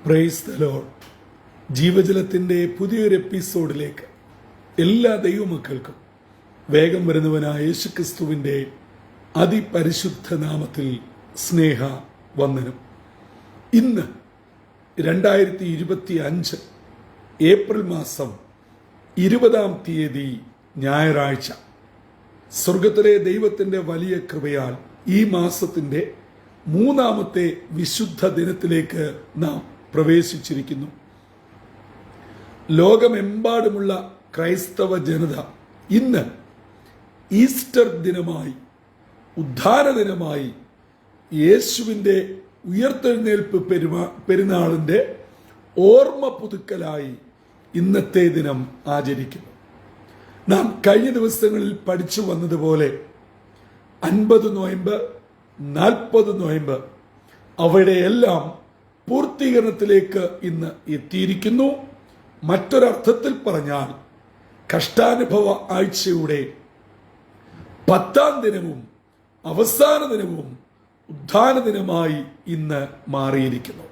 Praise the Lord. ജീവജലത്തിന്റെ പുതിയൊരു എപ്പിസോഡിലേക്ക് എല്ലാ ദൈവമക്കൾക്കും വേഗം വരുന്നവനായ യേശുക്രിസ്തുവിന്റെ അതിപരിശുദ്ധ നാമത്തിൽ സ്നേഹ വന്ദനം. ഇന്ന് 2025 ഏപ്രിൽ മാസം 20-ാം തീയതി ഞായറാഴ്ച. സ്വർഗത്തിലെ ദൈവത്തിന്റെ വലിയ കൃപയാൽ ഈ മാസത്തിന്റെ 3-ാമത്തെ വിശുദ്ധ ദിനത്തിലേക്ക് നാം പ്രവേശിച്ചിരിക്കുന്നു. ലോകമെമ്പാടുമുള്ള ക്രൈസ്തവ ജനത ഇന്ന് ഈസ്റ്റർ ദിനമായി, ഉദ്ധാന ദിനമായി, യേശുവിൻ്റെ ഉയർത്തെഴുന്നേൽപ്പ് പെരുന്നാളിൻ്റെ ഓർമ്മ പുതുക്കലായി ഇന്നത്തെ ദിനം ആചരിക്കുന്നു. നാം കഴിഞ്ഞ ദിവസങ്ങളിൽ പഠിച്ചു വന്നതുപോലെ 50 നോയമ്പ്, 40 നോയമ്പ്, അവയുടെയെല്ലാം പൂർത്തീകരണത്തിലേക്ക് ഇന്ന് എത്തിയിരിക്കുന്നു. മറ്റൊരർത്ഥത്തിൽ പറഞ്ഞാൽ കഷ്ടാനുഭവ ആഴ്ചയുടെ 10-ാം ദിനവും അവസാന ദിനവും ഉദ്ധാന ദിനമായി ഇന്ന് മാറിയിരിക്കുന്നു.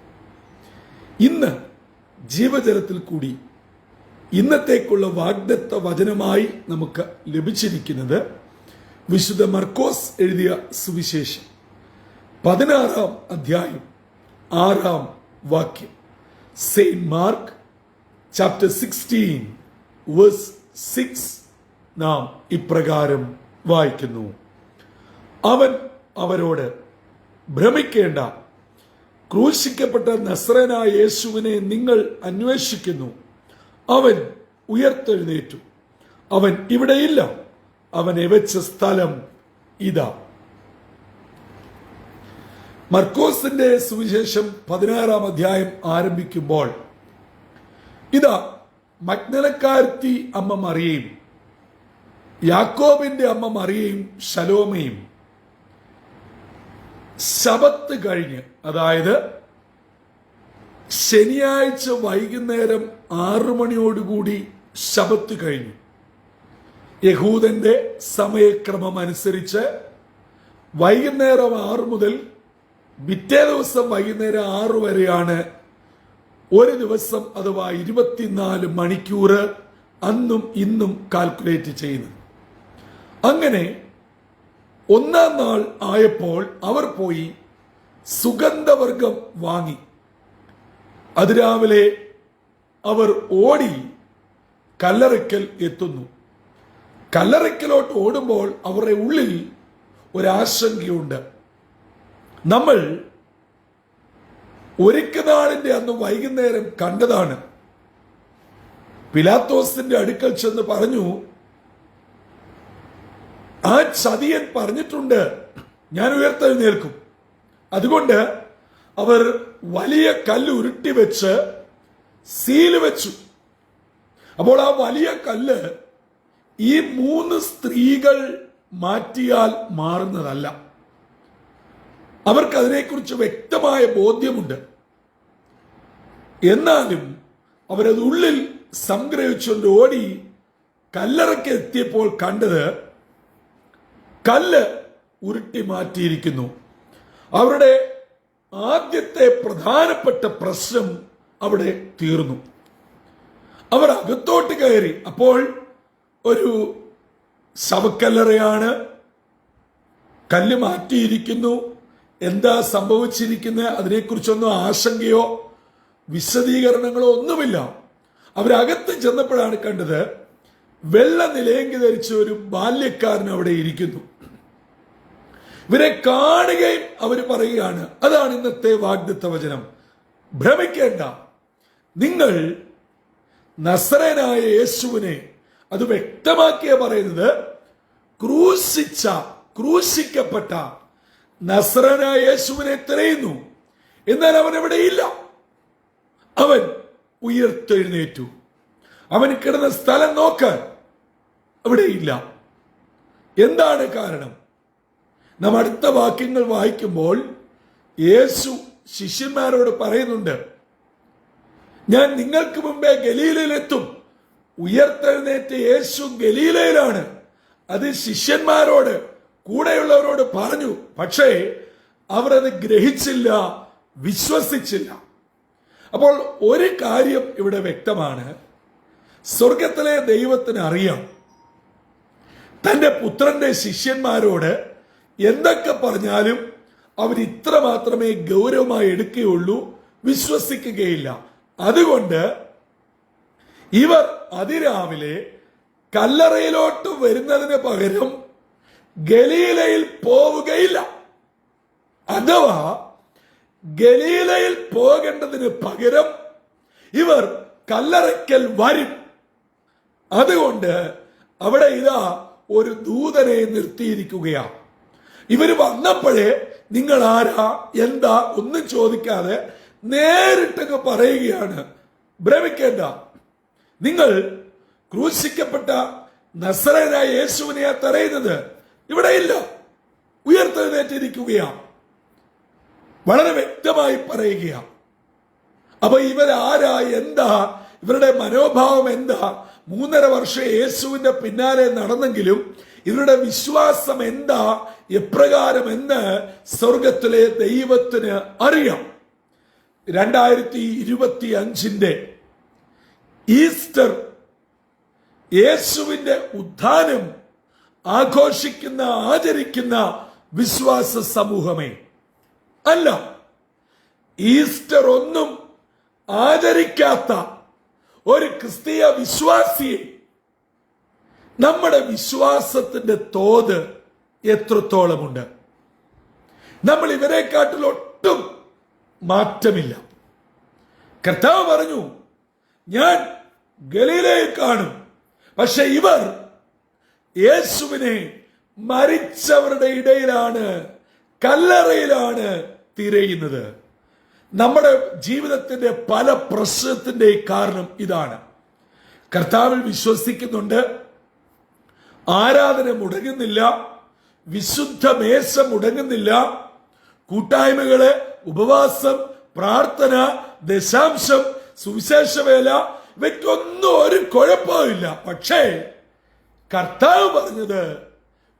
ഇന്ന് ജീവജലത്തിൽ കൂടി ഇന്നത്തേക്കുള്ള വാഗ്ദത്ത വചനമായി നമുക്ക് ലഭിച്ചിരിക്കുന്നത് വിശുദ്ധ മർക്കോസ് എഴുതിയ സുവിശേഷം 16-ാം അധ്യായം 6-ാം വാക്യം. സെയിന്റ് മാർക്ക് ചാപ്റ്റർ 16 വേഴ്സ് 6 നാം ഇപ്രകാരം വായിക്കുന്നു. അവൻ അവരോട്, ഭ്രമിക്കേണ്ട, ക്രൂശിക്കപ്പെട്ട നസ്രയനായ യേശുവിനെ നിങ്ങൾ അന്വേഷിക്കുന്നു. അവൻ ഉയർത്തെഴുന്നേറ്റു. അവൻ ഇവിടെയില്ല. അവനെ വെച്ച സ്ഥലം ഇതാ. മർക്കോസിന്റെ സുവിശേഷം 16-ാം അധ്യായം ആരംഭിക്കുമ്പോൾ ഇതാ മഗ്ദലക്കാരത്തി അമ്മ മറിയയും യാക്കോബിന്റെ അമ്മ മറിയയും ശലോമയും ശബത്ത് കഴിഞ്ഞ്, അതായത് ശനിയാഴ്ച വൈകുന്നേരം 6 മണിയോടുകൂടി ശബത്ത് കഴിഞ്ഞു. യഹൂദന്റെ സമയക്രമം അനുസരിച്ച് വൈകുന്നേരം 6 മുതൽ പിറ്റേ ദിവസം വൈകുന്നേരം 6 വരെയാണ് ഒരു ദിവസം, അഥവാ 24 മണിക്കൂർ അന്നും ഇന്നും കാൽക്കുലേറ്റ് ചെയ്യുന്നത്. അങ്ങനെ 1-ാം നാൾ ആയപ്പോൾ അവർ പോയി സുഗന്ധവർഗം വാങ്ങി. അതിരാവിലെ അവർ ഓടി കല്ലറയ്ക്കൽ എത്തുന്നു. കല്ലറയ്ക്കലോട്ട് ഓടുമ്പോൾ അവരുടെ ഉള്ളിൽ ഒരാശങ്കയുണ്ട്. നമ്മൾ ഒരുക്കനാളിന്റെ അന്ന് വൈകുന്നേരം കണ്ടതാണ്. പിലാത്തോസിന്റെ അടുക്കൽ ചെന്ന് പറഞ്ഞു, ആ ചതിയൻ പറഞ്ഞിട്ടുണ്ട്, ഞാൻ ഉയർത്തെഴുന്നേൽക്കും. അതുകൊണ്ട് അവർ വലിയ കല്ല് ഉരുട്ടി വെച്ച് സീല് വെച്ചു. അപ്പോൾ ആ വലിയ കല്ല് ഈ 3 സ്ത്രീകൾ മാറ്റിയാൽ മാറുന്നതല്ല. അവർക്ക് അതിനെക്കുറിച്ച് വ്യക്തമായ ബോധ്യമുണ്ട്. എന്നാലും അവരത് ഉള്ളിൽ സംഗ്രഹിച്ചുകൊണ്ട് ഓടി കല്ലറയ്ക്ക് എത്തിയപ്പോൾ കണ്ടത് കല്ല് ഉരുട്ടി മാറ്റിയിരിക്കുന്നു. അവരുടെ ആദ്യത്തെ പ്രധാനപ്പെട്ട പ്രശ്നം അവിടെ തീർന്നു. അവർ അകത്തോട്ട് കയറി. അപ്പോൾ ഒരു ശവക്കല്ലറയാണ്, കല്ല് മാറ്റിയിരിക്കുന്നു. എന്താ സംഭവിച്ചിരിക്കുന്നത്, അതിനെക്കുറിച്ചൊന്നും ആശങ്കയോ വിശദീകരണങ്ങളോ ഒന്നുമില്ല. അവരകത്ത് ചെന്നപ്പോഴാണ് കണ്ടത്, വെള്ള നിലയങ്കി ധരിച്ച ഒരു ബാല്യക്കാരൻ അവിടെ ഇരിക്കുന്നു. ഇവരെ കാണുകയും അവർ പറയുകയാണ്, അതാണ് ഇന്നത്തെ വാഗ്ദത്ത വചനം, ഭ്രമിക്കേണ്ട, നിങ്ങൾ നസറേനായ യേശുവിനെ, അത് വ്യക്തമാക്കിയ പറയുന്നത്, ക്രൂശിക്കപ്പെട്ട നസ്രയനായ യേശുവിനെ തിരയുന്നു. എന്നാൽ അവൻ എവിടെയില്ല. അവൻ ഉയർത്തെഴുന്നേറ്റു. അവൻ കിടന്ന സ്ഥലം നോക്കാൻ അവിടെയില്ല. എന്താണ് കാരണം? നാം അടുത്ത വാക്യങ്ങൾ വായിക്കുമ്പോൾ യേശു ശിഷ്യന്മാരോട് പറയുന്നുണ്ട്, ഞാൻ നിങ്ങൾക്ക് മുമ്പേ ഗലീലയിലെത്തും. ഉയർത്തെഴുന്നേറ്റ യേശു ഗലീലയിലാണ്. അത് ശിഷ്യന്മാരോട്, കൂടെയുള്ളവരോട് പറഞ്ഞു. പക്ഷേ അവർ അത് ഗ്രഹിച്ചില്ല, വിശ്വസിച്ചില്ല. അപ്പോൾ ഒരു കാര്യം ഇവിടെ വ്യക്തമാണ്, സ്വർഗത്തിലെ ദൈവത്തിന് അറിയാം തന്റെ പുത്രന്റെ ശിഷ്യന്മാരോട് എന്തൊക്കെ പറഞ്ഞാലും അവർ ഇത്ര മാത്രമേ ഗൗരവമായി എടുക്കുകയുള്ളൂ, വിശ്വസിക്കുകയില്ല. അതുകൊണ്ട് ഇവർ അതിരാവിലെ കല്ലറയിലോട്ട് വരുന്നതിന് പകരം ഗലീലയിൽ പോവുകയില്ല. അഥവാ ഗലീലയിൽ പോകേണ്ടതിന് പകരം ഇവർ കല്ലറയ്ക്കൽ വരും. അതുകൊണ്ട് അവിടെ ഇതാ ഒരു ദൂതനെ നിർത്തിയിരിക്കുകയാണ്. ഇവർ വന്നപ്പോഴേ നിങ്ങൾ ആരാ എന്താ ഒന്നും ചോദിക്കാതെ നേരിട്ടങ്ങ് പറയുകയാണ്, ഭ്രമിക്കേണ്ട, നിങ്ങൾ ക്രൂശിക്കപ്പെട്ട നസറേനായ യേശുവിനെ തടയുന്നത് ഇവിടെ ഇല്ല, ഉയർത്തെഴുന്നേറ്റിരിക്കുകയാണ്. വളരെ വ്യക്തമായി പറയുകയാണ്. അപ്പൊ ഇവരാരാ, എന്താ ഇവരുടെ മനോഭാവം, എന്താ? 3.5 വർഷം യേശുവിന്റെ പിന്നാലെ നടന്നെങ്കിലും ഇവരുടെ വിശ്വാസം എന്താ, എപ്രകാരം എന്ന് സ്വർഗത്തിലെ ദൈവത്തിന് അറിയാം. 2025 ഈസ്റ്റർ യേശുവിന്റെ ഉത്ഥാനം ആഘോഷിക്കുന്ന ആചരിക്കുന്ന വിശ്വാസ സമൂഹമേ അല്ല, ഈസ്റ്റർ ഒന്നും ആചരിക്കാത്ത ഒരു ക്രിസ്തീയ വിശ്വാസിയെ നമ്മുടെ വിശ്വാസത്തിന്റെ തോത് എത്രത്തോളമുണ്ട്? നമ്മൾ ഇവരെക്കാട്ടിൽ ഒട്ടും മാറ്റമില്ല. കർത്താവ് പറഞ്ഞു, ഞാൻ ഗലീലയിൽ കാണും. പക്ഷെ ഇവർ യേശുവിനെ മരിച്ചവരുടെ ഇടയിലാണ്, കല്ലറയിലാണ് തിരയുന്നത്. നമ്മുടെ ജീവിതത്തിന്റെ പല പ്രശ്നത്തിന്റെ കാരണം ഇതാണ്. കർത്താവിൽ വിശ്വസിക്കുന്നുണ്ട്, ആരാധന മുടങ്ങുന്നില്ല, വിശുദ്ധ മേശ മുടങ്ങുന്നില്ല, കൂട്ടായ്മകള്, ഉപവാസം, പ്രാർത്ഥന, ദശാംശം, സുവിശേഷവേല, ഇവയ്ക്കൊന്നും ഒരു കുഴപ്പമില്ല. പക്ഷേ കർത്താവ് പറഞ്ഞത്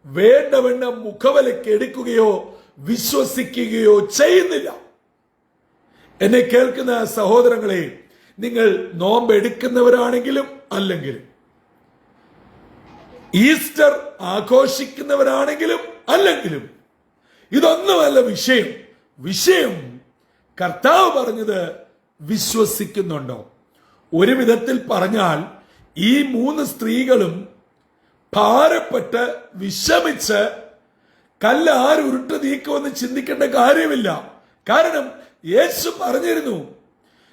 വേണ്ടവണ്ണം മുഖവിലയ്ക്ക് എടുക്കുകയോ വിശ്വസിക്കുകയോ ചെയ്യുന്നില്ല. എന്നെ കേൾക്കുന്ന സഹോദരങ്ങളെ, നിങ്ങൾ നോമ്പ് എടുക്കുന്നവരാണെങ്കിലും അല്ലെങ്കിലും, ഈസ്റ്റർ ആഘോഷിക്കുന്നവരാണെങ്കിലും അല്ലെങ്കിലും, ഇതൊന്നുമല്ല വിഷയം. വിഷയം കർത്താവ് പറഞ്ഞത് വിശ്വസിക്കുന്നുണ്ടോ? ഒരു വിധത്തിൽ പറഞ്ഞാൽ ഈ 3 സ്ത്രീകളും ഭാരപ്പെട്ട് വിഷമിച്ച് കല്ല് ആരുരുട്ട് നീക്കുമെന്ന് ചിന്തിക്കേണ്ട കാര്യമില്ല. കാരണം യേശു പറഞ്ഞിരുന്നു,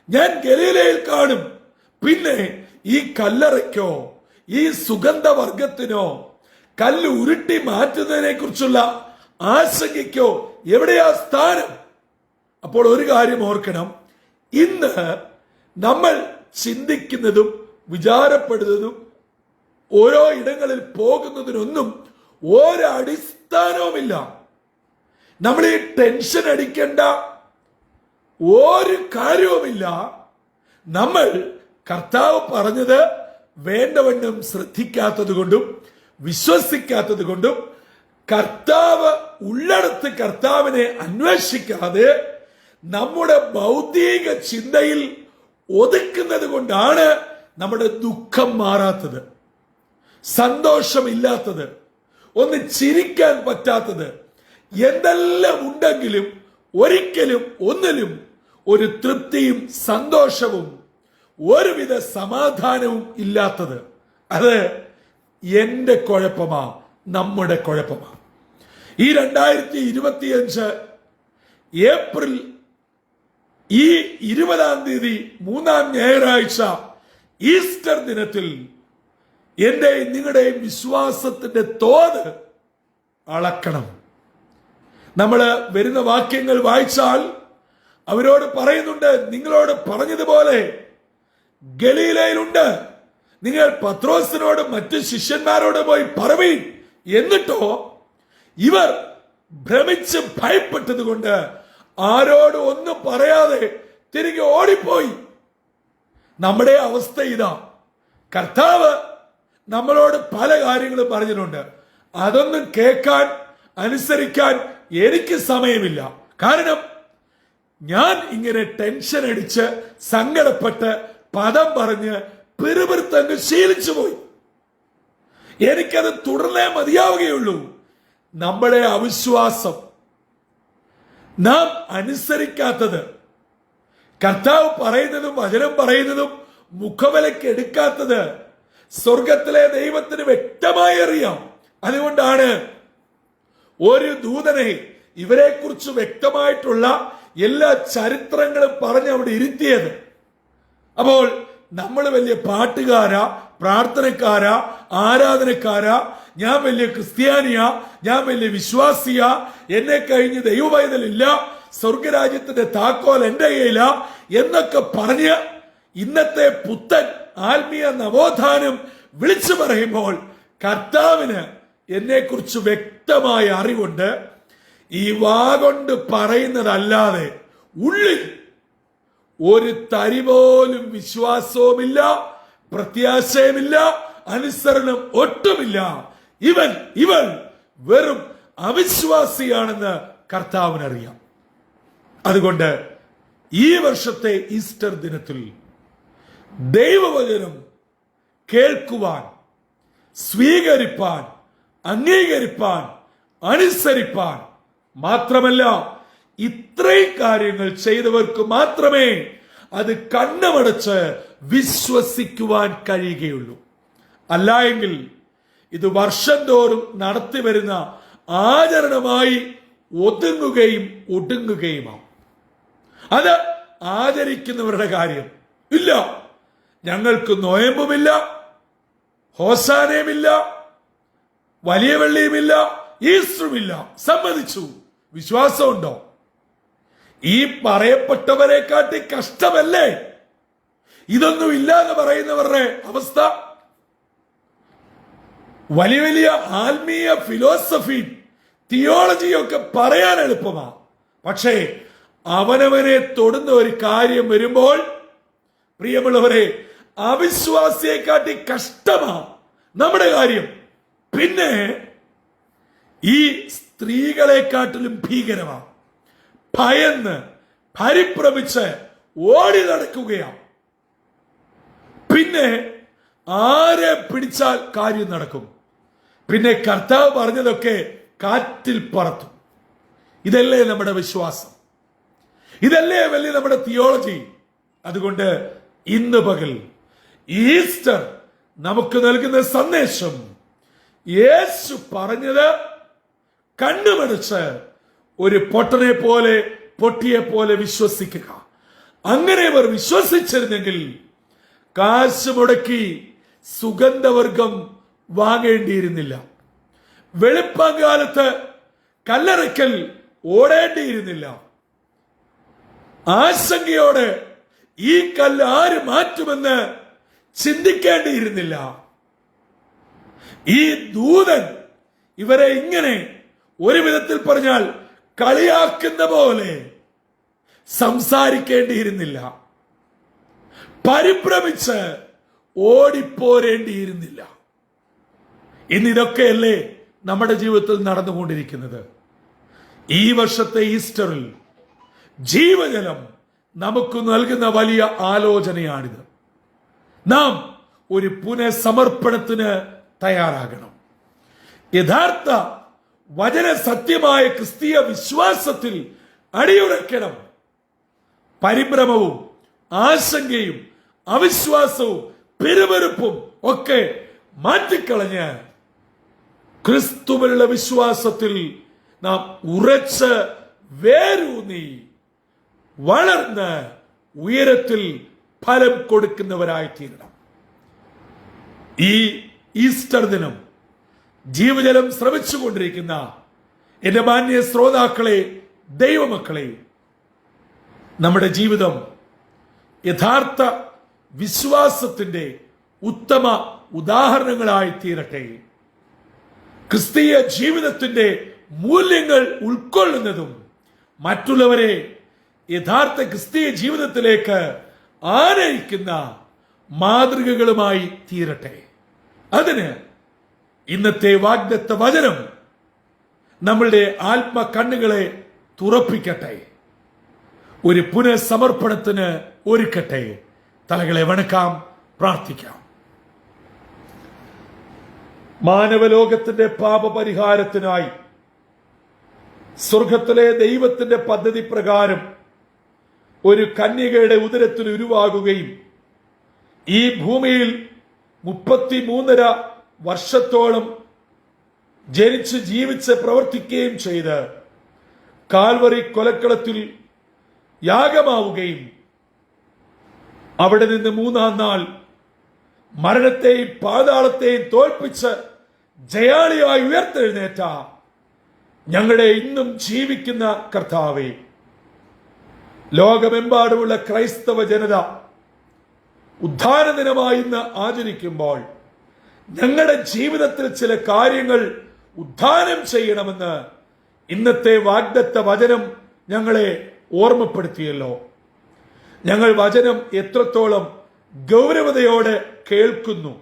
ഞാൻ ഗലീലയിൽ കാണും. പിന്നെ ഈ കല്ലറയ്ക്കോ ഈ സുഗന്ധവർഗത്തിനോ കല്ല് ഉരുട്ടി മാറ്റുന്നതിനെ കുറിച്ചുള്ള ആശങ്കയ്ക്കോ എവിടെയാ സ്ഥാനം? അപ്പോൾ ഒരു കാര്യം ഓർക്കണം, ഇന്ന് നമ്മൾ ചിന്തിക്കുന്നതും വിചാരപ്പെടുന്നതും ഓരോ ഇടങ്ങളിൽ പോകുന്നതിനൊന്നും ഒരടിസ്ഥാനവുമില്ല. നമ്മൾ ഈ ടെൻഷൻ അടിക്കേണ്ട ഒരു കാര്യവുമില്ല. നമ്മൾ കർത്താവ് പറഞ്ഞത് വേണ്ടവണ്ണം ശ്രദ്ധിക്കാത്തത് കൊണ്ടും വിശ്വസിക്കാത്തത് കൊണ്ടും കർത്താവ് ഉള്ളിടത്ത് കർത്താവിനെ അന്വേഷിക്കാതെ നമ്മുടെ ഭൗതിക ചിന്തയിൽ ഒതുക്കുന്നത് കൊണ്ടാണ് നമ്മുടെ ദുഃഖം മാറാത്തത്, സന്തോഷമില്ലാത്തത്, ഒന്ന് ചിരിക്കാൻ പറ്റാത്തത്. എന്തെല്ലാം ഉണ്ടെങ്കിലും ഒരിക്കലും ഒന്നിലും ഒരു തൃപ്തിയും സന്തോഷവും ഒരുവിധ സമാധാനവും ഇല്ലാത്തത്. അത് എന്റെ കുഴപ്പമാ, നമ്മുടെ കുഴപ്പമാ. ഈ 2025 ഏപ്രിൽ ഈ 20-ാം തീയതി 3-ാം ഞായറാഴ്ച ഈസ്റ്റർ ദിനത്തിൽ എന്റെയും നിങ്ങളുടെയും വിശ്വാസത്തിന്റെ തോത് അളക്കണം. നമ്മൾ വരുന്ന വാക്യങ്ങൾ വായിച്ചാൽ അവരോട് പറയുന്നുണ്ട്, നിങ്ങളോട് പറഞ്ഞതുപോലെ ഗലീലയിലുണ്ട്, നിങ്ങൾ പത്രോസിനോടും മറ്റു ശിഷ്യന്മാരോടും പോയി പറവീൻ. എന്നിട്ടോ ഇവർ ഭ്രമിച്ച് ഭയപ്പെട്ടത് കൊണ്ട് ആരോടും ഒന്നും പറയാതെ തിരികെ ഓടിപ്പോയി. നമ്മുടെ അവസ്ഥ ഇതാ. കർത്താവ് നമ്മളോട് പല കാര്യങ്ങളും പറഞ്ഞിട്ടുണ്ട്. അതൊന്നും കേൾക്കാൻ അനുസരിക്കാൻ എനിക്ക് സമയമില്ല. കാരണം ഞാൻ ഇങ്ങനെ ടെൻഷൻ അടിച്ച് സങ്കടപ്പെട്ട് പദം പറഞ്ഞ് പിറുപിറുത്തങ്ങ് ശീലിച്ചു പോയി. എനിക്കത് തുടർന്നേ മതിയാവുകയുള്ളൂ. നമ്മുടെ അവിശ്വാസം, നാം അനുസരിക്കാത്തത്, കർത്താവ് പറയുന്നതും വചനം പറയുന്നതും മുഖവിലയ്ക്ക് എടുക്കാത്തത് സ്വർഗത്തിലെ ദൈവത്തിന് വ്യക്തമായി അറിയാം. അതുകൊണ്ടാണ് ഒരു ദൂതനെ ഇവരെ കുറിച്ച് വ്യക്തമായിട്ടുള്ള എല്ലാ ചരിത്രങ്ങളും പറഞ്ഞ് അവിടെ ഇരുത്തിയത്. അപ്പോൾ നമ്മൾ വലിയ പാട്ടുകാരാ, പ്രാർത്ഥനക്കാരാ, ആരാധനക്കാരാ, ഞാൻ വലിയ ക്രിസ്ത്യാനിയാ, ഞാൻ വലിയ വിശ്വാസിയാ, എന്നെ കഴിഞ്ഞ് ദൈവവൈതലില്ല, സ്വർഗരാജ്യത്തിന്റെ താക്കോൽ എന്റെ കയ്യില എന്നൊക്കെ പറഞ്ഞ് ഇന്നത്തെ പുത്തൻ ആത്മീയ നവോത്ഥാനം വിളിച്ചു പറയുമ്പോൾ കർത്താവിന് എന്നെ കുറിച്ച് വ്യക്തമായ അറിവുണ്ട്. ഈ വാഗൊണ്ട് പറയുന്നതല്ലാതെ ഉള്ളിൽ ഒരു തരി പോലും വിശ്വാസവുമില്ല, പ്രത്യാശയുമില്ല, അനുസരണം ഒട്ടുമില്ല. ഇവൾ വെറും അവിശ്വാസിയാണെന്ന് കർത്താവിനറിയാം. അതുകൊണ്ട് ഈ വർഷത്തെ ഈസ്റ്റർ ദിനത്തിൽ ദൈവവചനം കേൾക്കുവാൻ, സ്വീകരിപ്പാൻ, അംഗീകരിപ്പാൻ, അനുസരിപ്പാൻ, മാത്രമല്ല ഇത്രയും കാര്യങ്ങൾ ചെയ്തവർക്ക് മാത്രമേ അത് കണ്ണമടച്ച് വിശ്വസിക്കുവാൻ കഴിയുകയുള്ളൂ. അല്ല എങ്കിൽ ഇത് വർഷം തോറും നടത്തിവരുന്ന ആചരണമായി ഒടുങ്ങുകയുമാണ്. അത് ആചരിക്കുന്നവരുടെ കാര്യം. ഇല്ല, ഞങ്ങൾക്ക് നോയമ്പുമില്ല, ഹോസാനയുമില്ല, വലിയ വെള്ളിയുമില്ല, ഈസ്റ്ററുമില്ല. സമ്മതിച്ചു. വിശ്വാസമുണ്ടോ? ഈ പറയപ്പെട്ടവരെ കാട്ടി കഷ്ടമല്ലേ ഇതൊന്നും ഇല്ലാന്ന് പറയുന്നവരുടെ അവസ്ഥ? വലിയ വലിയ ആത്മീയ ഫിലോസഫി, തിയോളജിയൊക്കെ പറയാൻ എളുപ്പമാ. പക്ഷേ അവനവനെ തൊടുന്ന ഒരു കാര്യം വരുമ്പോൾ, പ്രിയമുള്ളവരെ, അവിശ്വാസിയെ കാട്ടി കഷ്ടമാ നമ്മുടെ കാര്യം. പിന്നെ ഈ സ്ത്രീകളെക്കാട്ടിലും ഭീകരമാണ്. ഭയന്ന് പരിഭ്രമിച്ച് ഓടി നടക്കുകയാണ്. പിന്നെ ആരെ പിടിച്ചാൽ കാര്യം നടക്കും? പിന്നെ കർത്താവ് പറഞ്ഞതൊക്കെ കാറ്റിൽ പറത്തും. ഇതല്ലേ നമ്മുടെ വിശ്വാസം? ഇതല്ലേ വലിയ നമ്മുടെ തിയോളജി? അതുകൊണ്ട് ഇന്ന് പകൽ ഈസ്റ്റർ നമുക്ക് നൽകുന്ന സന്ദേശം, യേശു പറഞ്ഞത് കണ്ണുമടച്ച് ഒരു പൊട്ടനെ പോലെ, പൊട്ടിയെ പോലെ വിശ്വസിക്കുക. അങ്ങനെ അവർ വിശ്വസിച്ചിരുന്നെങ്കിൽ കാശ് മുടക്കി സുഗന്ധവർഗം വാങ്ങേണ്ടിയിരുന്നില്ല. വെളുപ്പാങ്കാലത്ത് കല്ലറയ്ക്കൽ ഓടേണ്ടിയിരുന്നില്ല. ആശങ്കയോടെ ഈ കല്ല് ആര് മാറ്റുമെന്ന് ചിന്തിക്കേണ്ടിയിരുന്നില്ല. ഈ ദൂതൻ ഇവരെ ഇങ്ങനെ ഒരു വിധത്തിൽ പറഞ്ഞാൽ കളിയാക്കുന്ന പോലെ സംസാരിക്കേണ്ടിയിരുന്നില്ല. പരിഭ്രമിച്ച് ഓടിപ്പോരേണ്ടിയിരുന്നില്ല. ഇന്നിതൊക്കെയല്ലേ നമ്മുടെ ജീവിതത്തിൽ നടന്നുകൊണ്ടിരിക്കുന്നത്. ഈ വർഷത്തെ ഈസ്റ്ററിൽ ജീവജലം നമുക്ക് നൽകുന്ന വലിയ ആലോചനയാണിത്. നാം ഒരു പുനഃസമർപ്പണത്തിന് തയ്യാറാകണം. യഥാർത്ഥ വചന സത്യമായ ക്രിസ്തീയ വിശ്വാസത്തിൽ അടിയുറയ്ക്കണം. പരിഭ്രമവും ആശങ്കയും അവിശ്വാസവും പിറുപിറുപ്പും ഒക്കെ മാറ്റിക്കളഞ്ഞ് ക്രിസ്തുവിലുള്ള വിശ്വാസത്തിൽ നാം ഉറച്ച് വേരൂന്നി വളർന്ന് ഉയരത്തിൽ ഫലം കൊടുക്കുന്നവരായി തീരണം. ഈ ഈസ്റ്റർ ദിനം ജീവജലം ശ്രമിച്ചുകൊണ്ടിരിക്കുന്ന എന്റെ മാന്യ ശ്രോതാക്കളെ, ദൈവമക്കളെ, നമ്മുടെ ജീവിതം യഥാർത്ഥ വിശ്വാസത്തിന്റെ ഉത്തമ ഉദാഹരണങ്ങളായി തീരട്ടെ. ക്രിസ്തീയ ജീവിതത്തിന്റെ മൂല്യങ്ങൾ ഉൾക്കൊള്ളുന്നതും മറ്റുള്ളവരെ യഥാർത്ഥ ക്രിസ്തീയ ജീവിതത്തിലേക്ക് ആനയിക്കുന്ന മാതൃകകളുമായി തീരട്ടെ. അതിന് ഇന്നത്തെ വാഗ്ദത്ത വചനം നമ്മളുടെ ആത്മ കണ്ണുകളെ തുറപ്പിക്കട്ടെ. ഒരു പുനഃസമർപ്പണത്തിന് ഒരുക്കട്ടെ. തലകളെ വണക്കാം, പ്രാർത്ഥിക്കാം. മാനവലോകത്തിന്റെ പാപപരിഹാരത്തിനായി സ്വർഗത്തിലെ ദൈവത്തിന്റെ പദ്ധതി പ്രകാരം ഒരു കന്യകയുടെ ഉദരത്തിൽ ഉരുവാകുകയും ഈ ഭൂമിയിൽ 33.5 വർഷത്തോളം ജനിച്ച് ജീവിച്ച് പ്രവർത്തിക്കുകയും ചെയ്ത് കാൽവറി കൊലക്കളത്തിൽ യാഗമാവുകയും അവിടെ നിന്ന് 3-ാം നാൾ മരണത്തെയും പാതാളത്തെയും തോൽപ്പിച്ച് ജയാളിയായി ഉയർത്തെഴുന്നേറ്റ ഞങ്ങളുടെ ഇന്നും ജീവിക്കുന്ന കർത്താവേ, ലോകമെമ്പാടുമുള്ള ക്രൈസ്തവ ജനത ഉദ്ധാന ദിനമായി ഇന്ന് ആചരിക്കുമ്പോൾ ഞങ്ങളുടെ ജീവിതത്തിൽ ചില കാര്യങ്ങൾ ഉദ്ധാനം ചെയ്യണമെന്ന് ഇന്നത്തെ വാഗ്ദത്ത വചനം ഞങ്ങളെ ഓർമ്മപ്പെടുത്തിയല്ലോ. ഞങ്ങൾ വചനം എത്രത്തോളം ഗൗരവതയോടെ കേൾക്കുന്നു,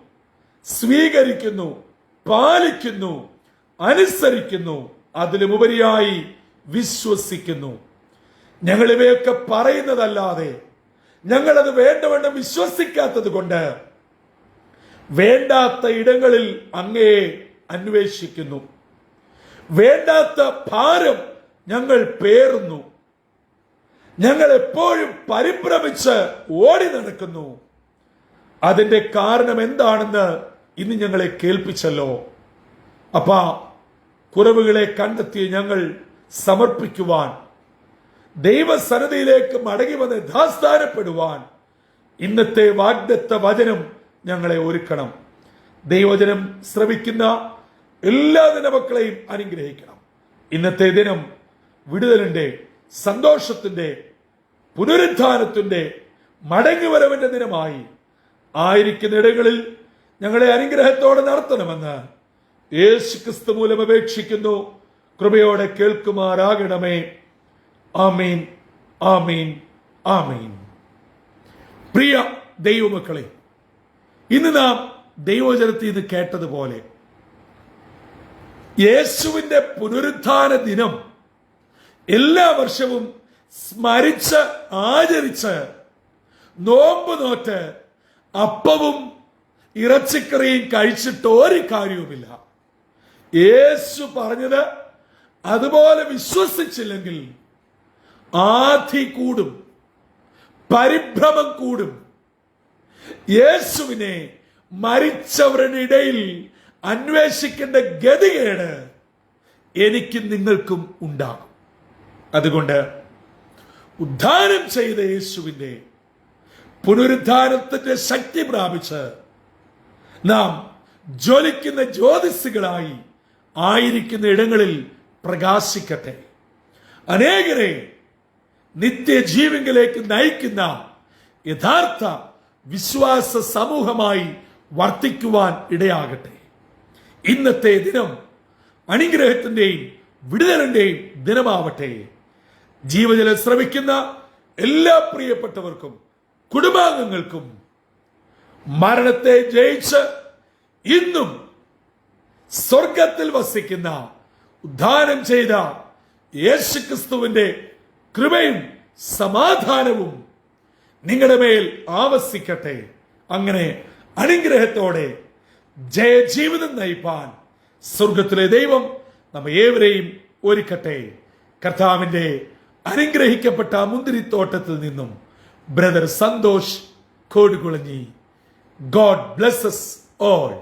സ്വീകരിക്കുന്നു, പാലിക്കുന്നു, അനുസരിക്കുന്നു, അതിലുമുപരിയായി വിശ്വസിക്കുന്നു. ഞങ്ങൾ ഇവയൊക്കെ പറയുന്നതല്ലാതെ ഞങ്ങളത് വേണ്ടവണ്ണം വിശ്വസിക്കാത്തത് കൊണ്ട് വേണ്ടാത്ത ഇടങ്ങളിൽ അങ്ങയെ അന്വേഷിക്കുന്നു. വേണ്ടാത്ത ഭാരം ഞങ്ങൾ പേറുന്നു. ഞങ്ങൾ എപ്പോഴും പരിഭ്രമിച്ച് ഓടി നടക്കുന്നു. അതിന്റെ കാരണം എന്താണെന്ന് ഇന്ന് ഞങ്ങളെ കേൾപ്പിച്ചല്ലോ. അപ്പാ, കുറവുകളെ കണ്ടെത്തി ഞങ്ങൾ സമർപ്പിക്കുവാൻ, ദൈവസന്നിധിയിലേക്ക് മടങ്ങി വന്ന് യഥാസ്ഥാനപ്പെടുവാൻ ഇന്നത്തെ വാഗ്ദത്ത വചനം ഞങ്ങളെ ഒരുക്കണം. ദൈവവചനം ശ്രവിക്കുന്ന എല്ലാ ദിനമക്കളെയും അനുഗ്രഹിക്കണം. ഇന്നത്തെ ദിനം വിടുതലിന്റെ, സന്തോഷത്തിന്റെ, പുനരുദ്ധാനത്തിന്റെ, മടങ്ങിവരവിന്റെ ദിനമായി ആയിരിക്കുന്ന ഇടങ്ങളിൽ ഞങ്ങളെ അനുഗ്രഹത്തോടെ നടത്തണമെന്ന് യേശുക്രിസ്തു മൂലം അപേക്ഷിക്കുന്നു. കൃപയോടെ കേൾക്കുമാറാകണമേ. ആമീൻ, ആമീൻ, ആമീൻ. പ്രിയ ദൈവമക്കളെ, ഇന്ന് നാം ദൈവവചനത്തിൽ ഇത് കേട്ടതുപോലെ യേശുവിന്റെ പുനരുദ്ധാന ദിനം എല്ലാ വർഷവും സ്മരിച്ച് ആചരിച്ച് നോമ്പ് നോറ്റ് അപ്പവും ഇറച്ചിക്കറിയും കഴിച്ചിട്ട് ഒരു കാര്യവുമില്ല. യേശു പറഞ്ഞത് അതുപോലെ വിശ്വസിച്ചില്ലെങ്കിൽ ആധി കൂടും, പരിഭ്രമം കൂടും. യേശുവിനെ മരിച്ചവരുടെ ഇടയിൽ അന്വേഷിക്കേണ്ട ഗതികേട് എനിക്കും നിങ്ങൾക്കും ഉണ്ടാകും. അതുകൊണ്ട് ഉദ്ധാനം ചെയ്ത യേശുവിന്റെ പുനരുദ്ധാനത്തിന്റെ ശക്തി പ്രാപിച്ച് നാം ജ്വലിക്കുന്ന ജ്യോതിസുകളായി ആയിരിക്കുന്ന ഇടങ്ങളിൽ പ്രകാശിക്കട്ടെ. അനേകരെ നിത്യജീവനിലേക്ക് നയിക്കുന്ന യഥാർത്ഥ വിശ്വാസ സമൂഹമായി വർത്തിക്കുവാൻ ഇടയാകട്ടെ. ഇന്നത്തെ ദിനം അനുഗ്രഹത്തിന്റെയും വിടുതലിന്റെയും ദിനമാവട്ടെ. ജീവജലം ശ്രവിക്കുന്ന എല്ലാ പ്രിയപ്പെട്ടവർക്കും കുടുംബാംഗങ്ങൾക്കും മരണത്തെ ജയിച്ച് ഇന്നും സ്വർഗത്തിൽ വസിക്കുന്ന ഉദ്ധാനം ചെയ്ത യേശുക്രിസ്തുവിന്റെ കൃപയും സമാധാനവും നിങ്ങളുടെ മേൽ ആവസിക്കട്ടെ. അങ്ങനെ അനുഗ്രഹത്തോടെ ജയജീവിതം നയിപ്പാൻ സ്വർഗത്തിലെ ദൈവം നമ്മെ ഏവരെയും ഒരുക്കട്ടെ. കർത്താവിന്റെ അനുഗ്രഹിക്കപ്പെട്ട മുന്തിരിത്തോട്ടത്തിൽ നിന്നും brother Santhosh Kodukulanji. God bless us all.